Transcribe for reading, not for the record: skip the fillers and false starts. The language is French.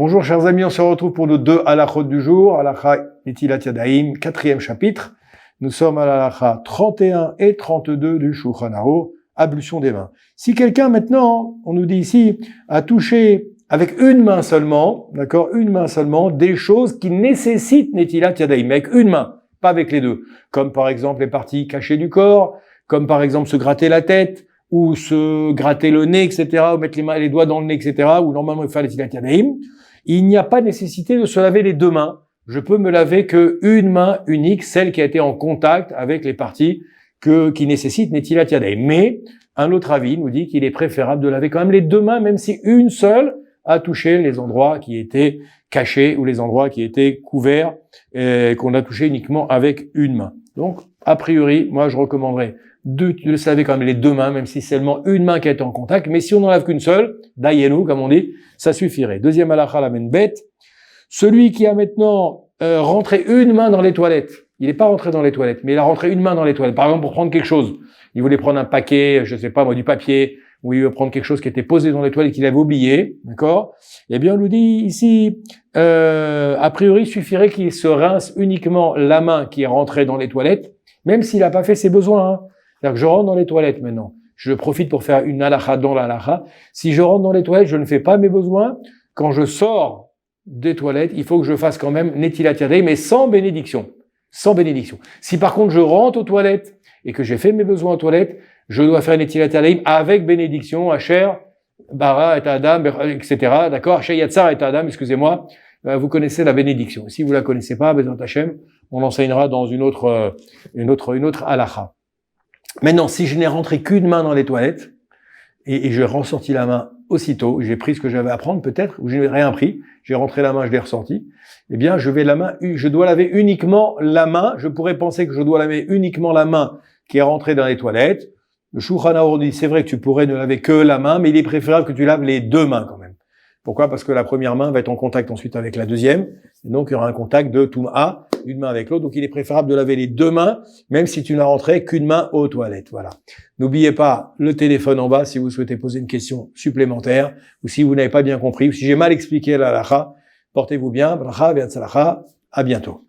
Bonjour chers amis, on se retrouve pour nos deux halachot du jour, halakha Netilat Yadayim, 4e chapitre. Nous sommes à l'halakha 31 et 32 du Shulchan Aruch, ablution des mains. Si quelqu'un maintenant, on nous dit ici, a touché avec une main seulement, d'accord, une main seulement, des choses qui nécessitent Netilat Yadayim, mais avec une main, pas avec les deux, comme par exemple les parties cachées du corps, comme par exemple se gratter la tête, ou se gratter le nez, etc., ou mettre les mains et les doigts dans le nez, etc., ou normalement il faut faire Netilat Yadayim. Il n'y a pas nécessité de se laver les deux mains. Je peux me laver qu'une main unique, celle qui a été en contact avec les parties qui nécessitent Netilat Yadayim. Mais un autre avis nous dit qu'il est préférable de laver quand même les deux mains, même si une seule a touché les endroits qui étaient cachés ou les endroits qui étaient couverts et qu'on a touché uniquement avec une main. Donc, a priori, moi je recommanderais de se laver quand même les deux mains, même si c'est seulement une main qui a été en contact. Mais si on n'en lave qu'une seule, dayenu, comme on dit, ça suffirait. Deuxième halakha, la bête. Celui qui a maintenant rentré une main dans les toilettes, il n'est pas rentré dans les toilettes, mais il a rentré une main dans les toilettes. Par exemple, pour prendre quelque chose. Il voulait prendre un paquet, je sais pas moi, du papier, ou il veut prendre quelque chose qui était posé dans les toilettes qu'il avait oublié, d'accord? Eh bien, on nous dit ici, a priori, il suffirait qu'il se rince uniquement la main qui est rentrée dans les toilettes, même s'il n'a pas fait ses besoins, hein. C'est-à-dire que je rentre dans les toilettes maintenant. Je profite pour faire une halakha dans la halakha. Si je rentre dans les toilettes, je ne fais pas mes besoins. Quand je sors des toilettes, il faut que je fasse quand même Netilat Yadayim, mais sans bénédiction. Sans bénédiction. Si par contre je rentre aux toilettes et que j'ai fait mes besoins aux toilettes, je dois faire Netilat Yadayim avec bénédiction, Asher, Bara et Adam, etc. D'accord? Asher Yatsar et Adam, excusez-moi. Vous connaissez la bénédiction. Si vous la connaissez pas, Bezrat Hashem, on l'enseignera dans une autre halakha. Maintenant, si je n'ai rentré qu'une main dans les toilettes, et j'ai ressorti la main aussitôt, j'ai pris ce que j'avais à prendre peut-être, ou je n'ai rien pris, j'ai rentré la main, je l'ai ressorti, eh bien, je dois laver uniquement la main, je pourrais penser que je dois laver uniquement la main qui est rentrée dans les toilettes. Le Shulchan Aruch dit, c'est vrai que tu pourrais ne laver que la main, mais il est préférable que tu laves les deux mains quand même. Pourquoi? Parce que la première main va être en contact ensuite avec la deuxième, et donc il y aura un contact de Toum'a, d'une main avec l'autre, donc il est préférable de laver les deux mains, même si tu n'as rentré qu'une main aux toilettes, voilà. N'oubliez pas le téléphone en bas si vous souhaitez poser une question supplémentaire, ou si vous n'avez pas bien compris, ou si j'ai mal expliqué la halakha, portez-vous bien, bracha, v'yatzalacha, à bientôt.